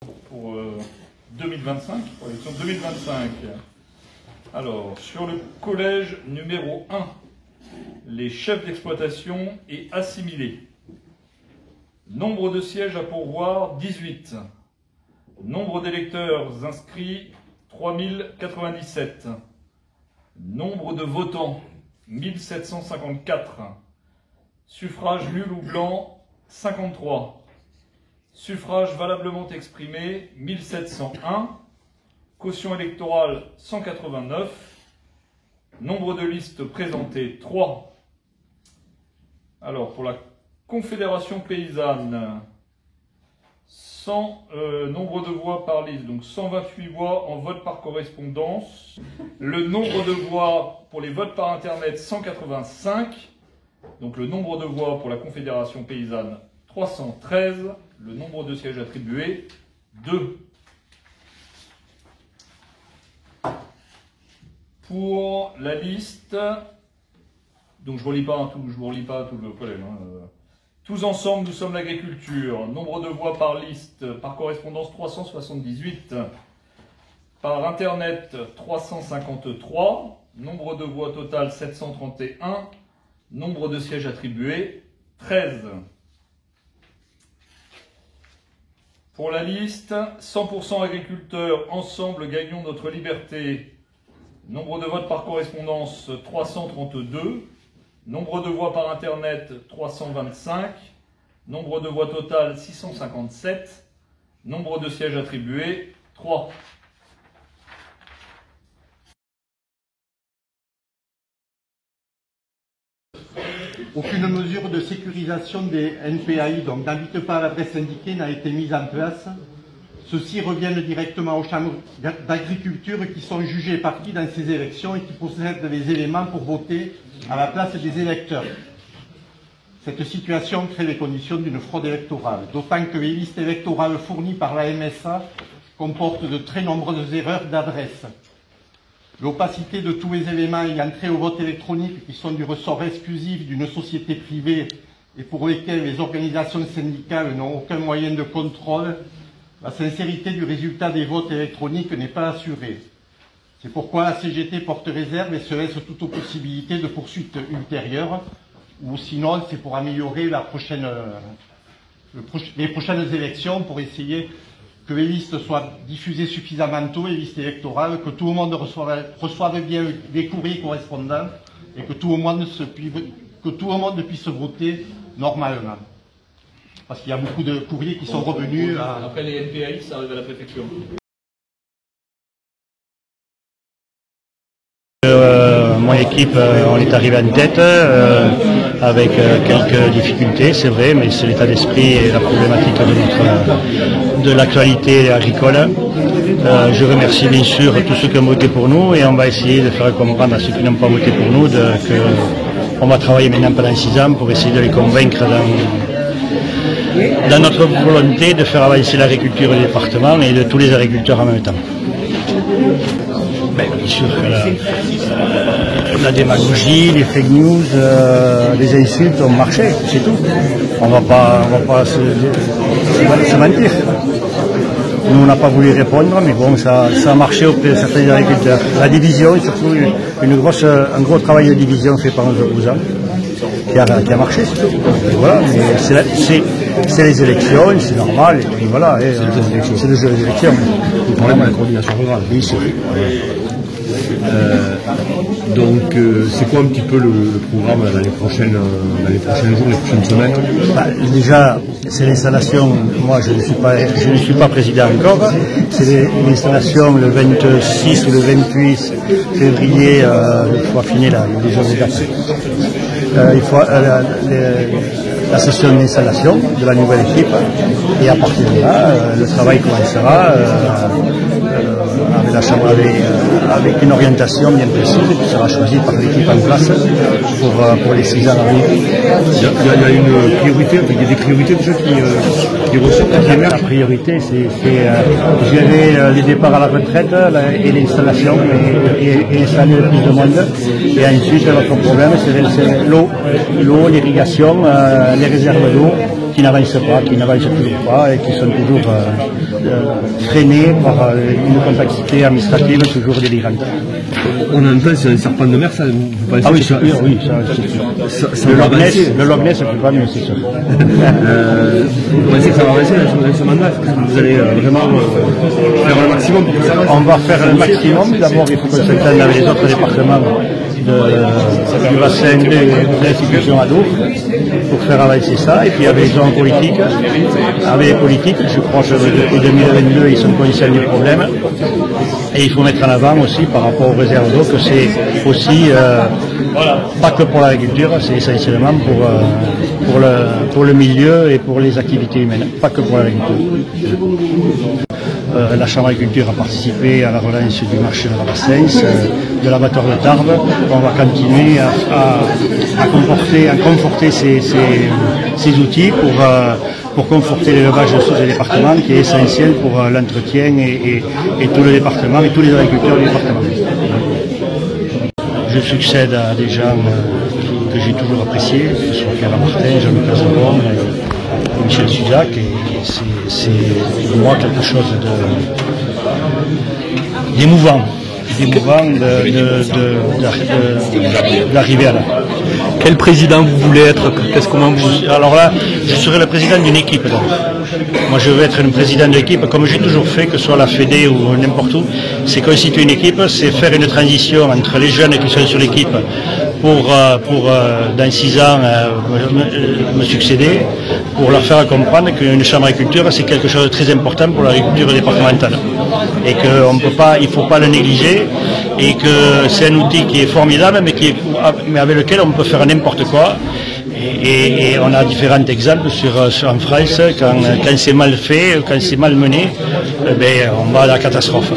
pour 2025, pour l'élection 2025. Alors, sur le collège numéro 1, les chefs d'exploitation et assimilés. Nombre de sièges à pourvoir, 18. Nombre d'électeurs inscrits, 3097. Nombre de votants, 1754. Suffrage nul ou blanc, 53. Suffrage valablement exprimé, 1701. Quotient électoral, 189. Nombre de listes présentées, 3. Alors, pour la Confédération paysanne, nombre de voix par liste, donc 128 voix en vote par correspondance. Le nombre de voix pour les votes par Internet, 185. Donc le nombre de voix pour la Confédération paysanne, 313. Le nombre de sièges attribués, 2. Pour la liste, donc je ne vous relis pas tout le collège. Tous ensemble, nous sommes l'agriculture. Nombre de voix par liste, par correspondance, 378. Par Internet, 353. Nombre de voix total, 731. Nombre de sièges attribués, 13. Pour la liste, 100% agriculteurs, ensemble gagnons notre liberté. Nombre de votes par correspondance, 332. Nombre de voix par Internet, 325. Nombre de voix total, 657. Nombre de sièges attribués, 3. Aucune mesure de sécurisation des NPAI, donc n'habite pas à l'adresse indiquée, n'a été mise en place. Ceux-ci reviennent directement aux chambres d'agriculture qui sont jugées parties dans ces élections et qui possèdent les éléments pour voter à la place des électeurs. Cette situation crée les conditions d'une fraude électorale, d'autant que les listes électorales fournies par la MSA comportent de très nombreuses erreurs d'adresse. L'opacité de tous les éléments ayant trait au vote électronique qui sont du ressort exclusif d'une société privée et pour lesquels les organisations syndicales n'ont aucun moyen de contrôle, la sincérité du résultat des votes électroniques n'est pas assurée. C'est pourquoi la CGT porte réserve et se laisse toute possibilité de poursuite ultérieure, ou sinon c'est pour améliorer les prochaines élections, pour essayer que les listes soient diffusées suffisamment tôt, les listes électorales, que tout le monde reçoive bien les courriers correspondants et que tout le monde puisse voter normalement. Parce qu'il y a beaucoup de courriers qui sont revenus. Après les NPAI, ça arrive à la préfecture. Mon équipe, on est arrivé en tête avec quelques difficultés, c'est vrai, mais c'est l'état d'esprit et la problématique de l'actualité agricole. Je remercie bien sûr tous ceux qui ont voté pour nous et on va essayer de faire comprendre à ceux qui n'ont pas voté pour nous qu'on va travailler maintenant pendant 6 ans pour essayer de les convaincre dans notre volonté de faire avancer l'agriculture du département et de tous les agriculteurs en même temps. Bien sûr que la démagogie, les fake news, les insultes ont marché, c'est tout. On va pas se mentir. Nous, on n'a pas voulu répondre, mais bon, ça a marché auprès de certains agriculteurs. La division, et surtout un gros travail de division fait par nos opposants, qui a marché, c'est tout. Et voilà, mais c'est les élections, c'est normal, et puis voilà, c'est le jeu des élections. Le problème de la coordination rurale. Oui, c'est vrai. Donc, c'est quoi un petit peu le programme dans les prochains jours, les prochaines semaines? Déjà, c'est l'installation. Moi, je ne suis pas président encore. C'est l'installation le 26 ou le 28 février. Il faut affiner les jours de date. Il faut la session d'installation de la nouvelle équipe. Et à partir de là, le travail commencera avec la Chambre, avec une orientation bien précise qui sera choisie par l'équipe en place pour les 6 ans à venir. Il y a une priorité, il y a des priorités déjà qui ressortent. La priorité, c'est gérer les départs à la retraite et l'installation et installer le plus de monde. Et ensuite, notre problème, c'est l'eau, l'irrigation, les réserves d'eau qui n'avancent toujours pas et qui sont toujours freinés par une complexité administrative toujours délirante. On entend c'est un serpent de mer, ça, vous pensez Ah oui, que ça, oui, ça va avancer. le Loch Ness, c'est pas mieux, c'est sûr. Vous pensez que ça va avancer dans ce mandat? Est-ce que vous allez vraiment faire le maximum pour que ça avance? On va faire le maximum. D'abord, il faut qu'on s'entende avec les autres départements du bassin de l'institution à l'eau pour faire avancer ça. Et puis avec les hommes politiques, je crois que depuis 2022, ils sont conscients du problème. Et il faut mettre en avant aussi par rapport aux réserves d'eau que c'est aussi, pas que pour l'agriculture, c'est essentiellement pour le milieu et pour les activités humaines, pas que pour l'agriculture. La Chambre d'agriculture a participé à la relance du marché de la Bassens, de l'abattoir de Tarbes. On va continuer à conforter ces outils pour conforter l'élevage de ce département qui est essentiel pour l'entretien et tout le département et tous les agriculteurs du département. Je succède à des gens que j'ai toujours appréciés, que ce soit Pierre Martin, Jean-Luc Azabon et Michel Suzac, et c'est pour moi quelque chose d'émouvant d'arriver à là. Quel président vous voulez être? Alors là, je serai le président d'une équipe. Donc. Moi, je veux être un président d'équipe, comme j'ai toujours fait, que ce soit la Fédé ou n'importe où. C'est constituer une équipe, c'est faire une transition entre les jeunes qui sont sur l'équipe pour dans 6 ans me succéder, pour leur faire comprendre qu'une chambre d'agriculture c'est quelque chose de très important pour l'agriculture départementale et il ne faut pas le négliger et que c'est un outil qui est formidable mais avec lequel on peut faire n'importe quoi. Et on a différents exemples en France, quand c'est mal fait, quand c'est mal mené, on va à la catastrophe.